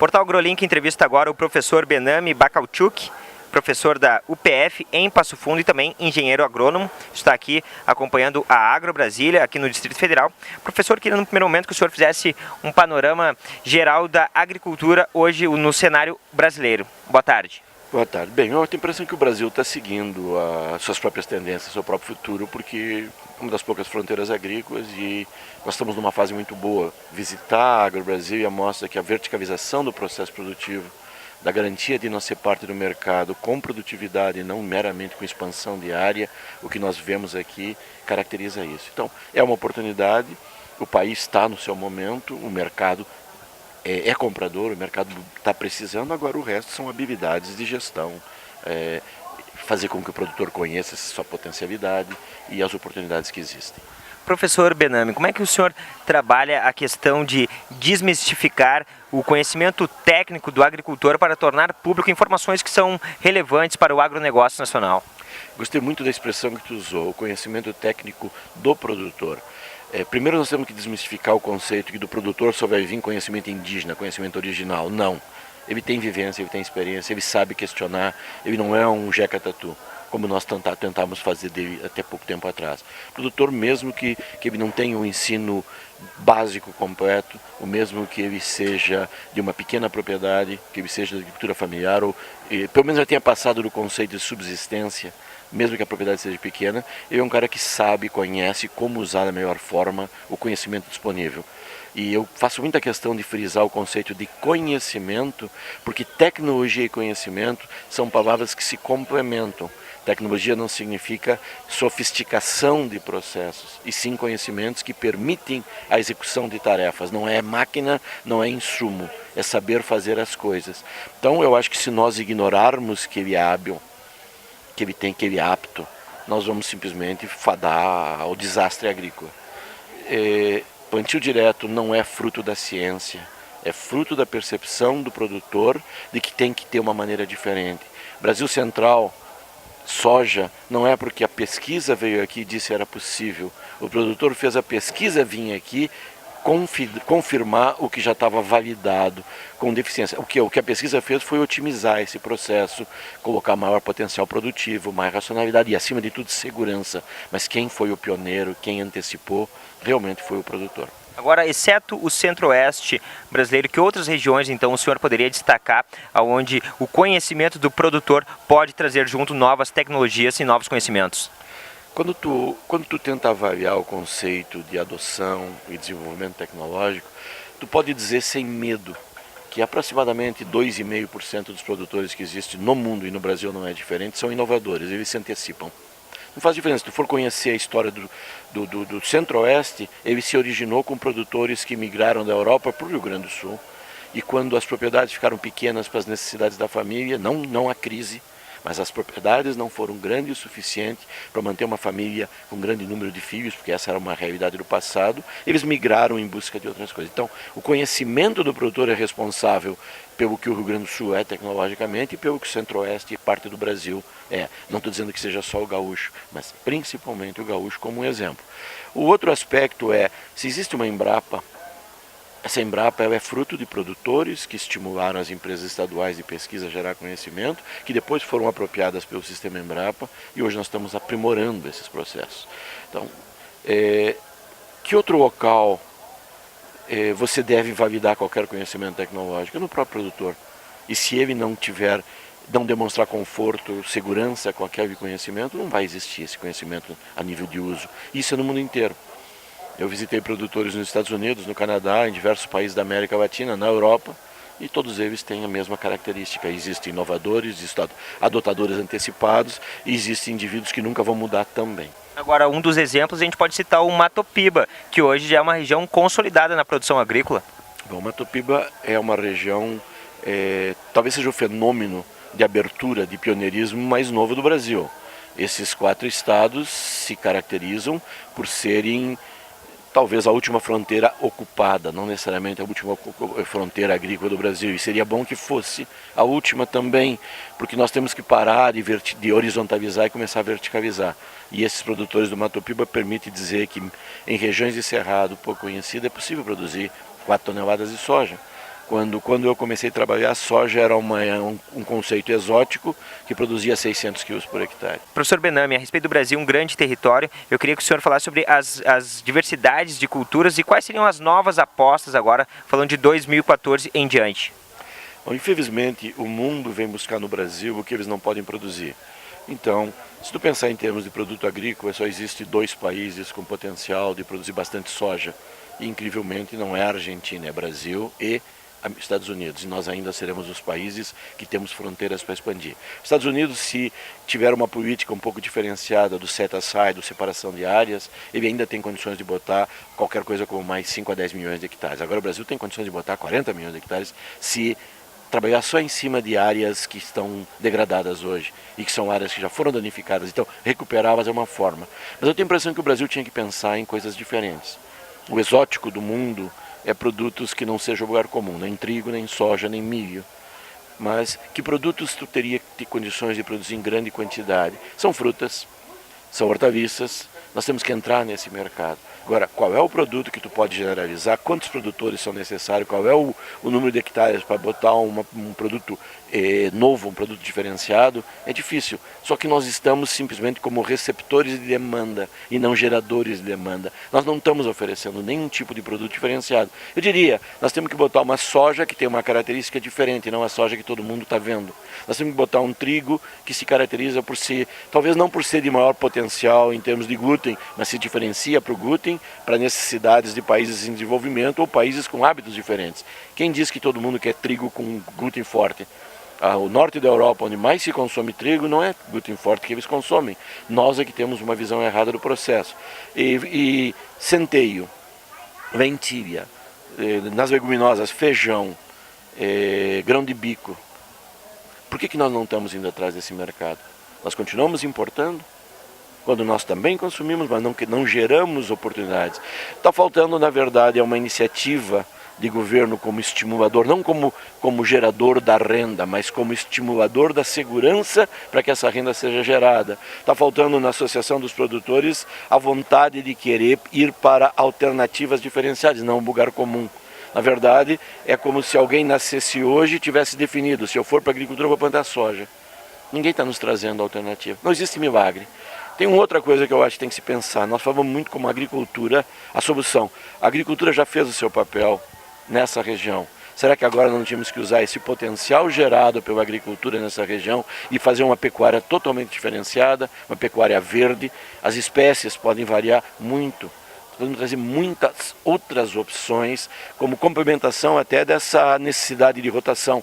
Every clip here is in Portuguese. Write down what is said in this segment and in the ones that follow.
Portal AgroLink entrevista agora o professor Benami Bacalchuk, professor da UPF em Passo Fundo e também engenheiro agrônomo. Está aqui acompanhando a Agro Brasília, aqui no Distrito Federal. Professor, queria no primeiro momento que o senhor fizesse um panorama geral da agricultura hoje no cenário brasileiro. Boa tarde. Boa tarde. Bem, eu tenho a impressão que o Brasil está seguindo as suas próprias tendências, seu próprio futuro, porque é uma das poucas fronteiras agrícolas e nós estamos numa fase muito boa. Visitar a Agro Brasília mostra que a verticalização do processo produtivo, da garantia de não ser parte do mercado com produtividade e não meramente com expansão de área, o que nós vemos aqui caracteriza isso. Então, é uma oportunidade, o país está no seu momento, o mercado é comprador, o mercado está precisando, agora o resto são habilidades de gestão, fazer com que o produtor conheça sua potencialidade e as oportunidades que existem. Professor Benami, como é que o senhor trabalha a questão de desmistificar o conhecimento técnico do agricultor para tornar público informações que são relevantes para o agronegócio nacional? Gostei muito da expressão que tu usou, o conhecimento técnico do produtor. Primeiro nós temos que desmistificar o conceito que do produtor só vai vir conhecimento indígena, conhecimento original. Não. Ele tem vivência, ele tem experiência, ele sabe questionar, ele não é um Jeca Tatu, como nós tentávamos fazer dele até pouco tempo atrás. O produtor, mesmo que ele não tenha um ensino básico completo, o mesmo que ele seja de uma pequena propriedade, que ele seja de agricultura familiar, ou pelo menos já tenha passado do conceito de subsistência, mesmo que a propriedade seja pequena, ele é um cara que sabe, conhece como usar da melhor forma o conhecimento disponível. E eu faço muita questão de frisar o conceito de conhecimento, porque tecnologia e conhecimento são palavras que se complementam. Tecnologia não significa sofisticação de processos, e sim conhecimentos que permitem a execução de tarefas. Não é máquina, não é insumo, é saber fazer as coisas. Então eu acho que se nós ignorarmos que ele é hábil, que ele é apto, nós vamos simplesmente fadar ao desastre agrícola. Plantio direto não é fruto da ciência, é fruto da percepção do produtor de que tem que ter uma maneira diferente. Brasil Central, soja, não é porque a pesquisa veio aqui e disse era possível. O produtor fez a pesquisa vir aqui confirmar o que já estava validado com deficiência. O que a pesquisa fez foi otimizar esse processo, colocar maior potencial produtivo, mais racionalidade e, acima de tudo, segurança. Mas quem foi o pioneiro, quem antecipou, realmente foi o produtor. Agora, exceto o centro-oeste brasileiro, que outras regiões, então, o senhor poderia destacar onde o conhecimento do produtor pode trazer junto novas tecnologias e novos conhecimentos? Quando tu tenta avaliar o conceito de adoção e desenvolvimento tecnológico, tu pode dizer sem medo que aproximadamente 2,5% dos produtores que existem no mundo, e no Brasil não é diferente, são inovadores, eles se antecipam. Não faz diferença, se tu for conhecer a história do Centro-Oeste, ele se originou com produtores que migraram da Europa para o Rio Grande do Sul, e quando as propriedades ficaram pequenas para as necessidades da família, não há crise, mas as propriedades não foram grandes o suficiente para manter uma família com um grande número de filhos, porque essa era uma realidade do passado, eles migraram em busca de outras coisas. Então, o conhecimento do produtor é responsável pelo que o Rio Grande do Sul é tecnologicamente e pelo que o Centro-Oeste e parte do Brasil é. Não estou dizendo que seja só o gaúcho, mas principalmente o gaúcho como um exemplo. O outro aspecto é, se existe uma Embrapa, essa Embrapa ela é fruto de produtores que estimularam as empresas estaduais de pesquisa a gerar conhecimento, que depois foram apropriadas pelo sistema Embrapa e hoje nós estamos aprimorando esses processos. Então, que outro local você deve validar qualquer conhecimento tecnológico? No próprio produtor. E se ele não demonstrar conforto, segurança com aquele conhecimento, não vai existir esse conhecimento a nível de uso. Isso é no mundo inteiro. Eu visitei produtores nos Estados Unidos, no Canadá, em diversos países da América Latina, na Europa, e todos eles têm a mesma característica. Existem inovadores, existem adotadores antecipados, e existem indivíduos que nunca vão mudar também. Agora, um dos exemplos a gente pode citar o Mato Piba, que hoje já é uma região consolidada na produção agrícola. Bom, o Mato Piba é uma região, talvez seja o fenômeno de abertura, de pioneirismo mais novo do Brasil. Esses 4 estados se caracterizam por serem talvez a última fronteira ocupada, não necessariamente a última fronteira agrícola do Brasil, e seria bom que fosse a última também, porque nós temos que parar de horizontalizar e começar a verticalizar. E esses produtores do Mato Piba permitem dizer que em regiões de cerrado pouco conhecidas é possível produzir 4 toneladas de soja. Quando eu comecei a trabalhar, a soja era um conceito exótico que produzia 600 quilos por hectare. Professor Benami, a respeito do Brasil, um grande território, eu queria que o senhor falasse sobre as diversidades de culturas e quais seriam as novas apostas agora, falando de 2014 em diante. Bom, infelizmente, o mundo vem buscar no Brasil o que eles não podem produzir. Então, se tu pensar em termos de produto agrícola, só existe 2 países com potencial de produzir bastante soja. E, incrivelmente, não é a Argentina, é Brasil e Estados Unidos, e nós ainda seremos os países que temos fronteiras para expandir. Estados Unidos, se tiver uma política um pouco diferenciada do set-aside, do separação de áreas, ele ainda tem condições de botar qualquer coisa como mais 5 a 10 milhões de hectares. Agora o Brasil tem condições de botar 40 milhões de hectares se trabalhar só em cima de áreas que estão degradadas hoje e que são áreas que já foram danificadas, então recuperá-las é uma forma. Mas eu tenho a impressão que o Brasil tinha que pensar em coisas diferentes. O exótico do mundo é produtos que não sejam lugar comum, nem trigo, nem soja, nem milho. Mas que produtos tu teria que ter condições de produzir em grande quantidade? São frutas, são hortaliças, nós temos que entrar nesse mercado. Agora, qual é o produto que tu pode generalizar? Quantos produtores são necessários? Qual é o número de hectares para botar um produto novo, um produto diferenciado? É difícil. Só que nós estamos simplesmente como receptores de demanda e não geradores de demanda. Nós não estamos oferecendo nenhum tipo de produto diferenciado. Eu diria, nós temos que botar uma soja que tem uma característica diferente, não a soja que todo mundo está vendo. Nós temos que botar um trigo que se caracteriza por ser, talvez não por ser de maior potencial em termos de glúten, mas se diferencia para o glúten, para necessidades de países em desenvolvimento ou países com hábitos diferentes. Quem diz que todo mundo quer trigo com glúten forte? O norte da Europa, onde mais se consome trigo, não é glúten forte que eles consomem. Nós é que temos uma visão errada do processo. E centeio, lentilha, nas leguminosas, feijão, grão de bico. Por que nós não estamos indo atrás desse mercado? Nós continuamos importando, quando nós também consumimos, mas não geramos oportunidades. Está faltando, na verdade, uma iniciativa de governo como estimulador, não como gerador da renda, mas como estimulador da segurança para que essa renda seja gerada. Está faltando na Associação dos Produtores a vontade de querer ir para alternativas diferenciadas, não um lugar comum. Na verdade, é como se alguém nascesse hoje e tivesse definido, se eu for para a agricultura eu vou plantar soja. Ninguém está nos trazendo alternativa. Não existe milagre. Tem uma outra coisa que eu acho que tem que se pensar. Nós falamos muito como a agricultura, a solução. A agricultura já fez o seu papel nessa região. Será que agora não tínhamos que usar esse potencial gerado pela agricultura nessa região e fazer uma pecuária totalmente diferenciada, uma pecuária verde? As espécies podem variar muito. Podemos trazer muitas outras opções, como complementação até dessa necessidade de rotação.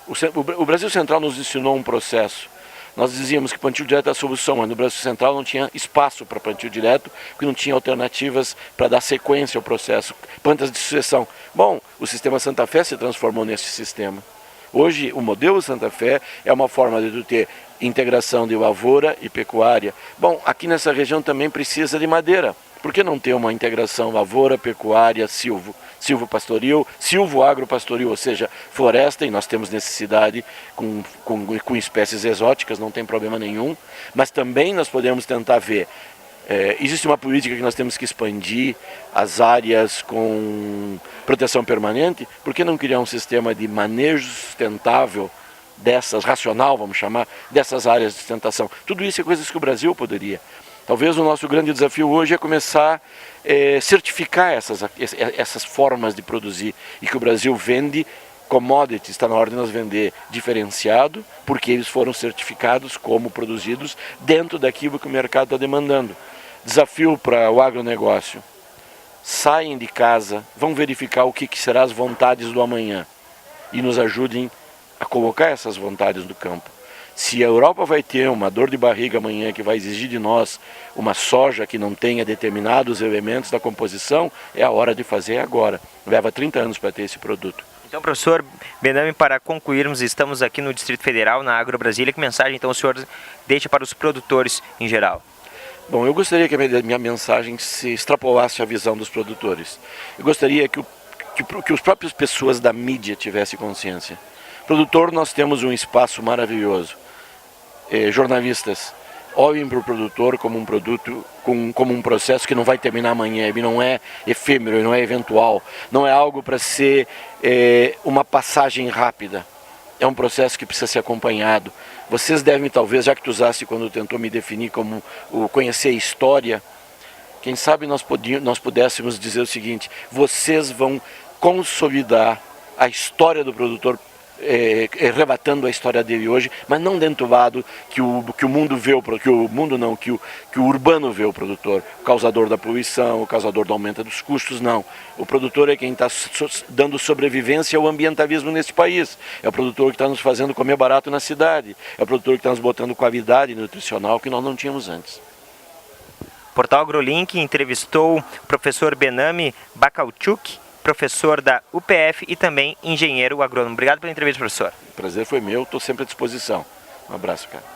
O Brasil Central nos ensinou um processo. Nós dizíamos que plantio direto é a solução, mas no Brasil Central não tinha espaço para plantio direto, porque não tinha alternativas para dar sequência ao processo, plantas de sucessão. Bom, o sistema Santa Fé se transformou nesse sistema. Hoje, o modelo Santa Fé é uma forma de ter integração de lavoura e pecuária. Bom, aqui nessa região também precisa de madeira. Por que não ter uma integração lavoura, pecuária, silvopastoril, silvo-agropastoril, ou seja, floresta, e nós temos necessidade com espécies exóticas, não tem problema nenhum, mas também nós podemos tentar ver, existe uma política que nós temos que expandir as áreas com proteção permanente. Por que não criar um sistema de manejo sustentável racional, vamos chamar, dessas áreas de sustentação? Tudo isso é coisas que o Brasil poderia. Talvez o nosso grande desafio hoje é começar a certificar essas formas de produzir, e que o Brasil vende commodities, está na hora de nós vender diferenciado, porque eles foram certificados como produzidos dentro daquilo que o mercado está demandando. Desafio para o agronegócio: saem de casa, vão verificar o que serão as vontades do amanhã e nos ajudem a colocar essas vontades no campo. Se a Europa vai ter uma dor de barriga amanhã que vai exigir de nós uma soja que não tenha determinados elementos da composição, é a hora de fazer agora. Leva 30 anos para ter esse produto. Então, professor Benami, para concluirmos, estamos aqui no Distrito Federal, na Agro Brasília. Que mensagem então o senhor deixa para os produtores em geral? Bom, eu gostaria que a minha mensagem se extrapolasse a visão dos produtores. Eu gostaria que as próprias pessoas da mídia tivessem consciência. Produtor, nós temos um espaço maravilhoso. Jornalistas, olhem para o produtor como um produto, como um processo que não vai terminar amanhã, ele não é efêmero, ele não é eventual, não é algo para ser uma passagem rápida. É um processo que precisa ser acompanhado. Vocês devem, talvez, já que tu usaste quando tentou me definir como conhecer a história, quem sabe nós pudéssemos dizer o seguinte: vocês vão consolidar a história do produtor, relatando a história dele hoje, mas não dentro do lado que o mundo vê, que o urbano vê o produtor, o causador da poluição, o causador do aumento dos custos, não. O produtor é quem está dando sobrevivência ao ambientalismo neste país, é o produtor que está nos fazendo comer barato na cidade, é o produtor que está nos botando qualidade nutricional que nós não tínhamos antes. O Portal AgroLink entrevistou o professor Benami Bacalchuk, professor da UPF e também engenheiro agrônomo. Obrigado pela entrevista, professor. O prazer foi meu, estou sempre à disposição. Um abraço, cara.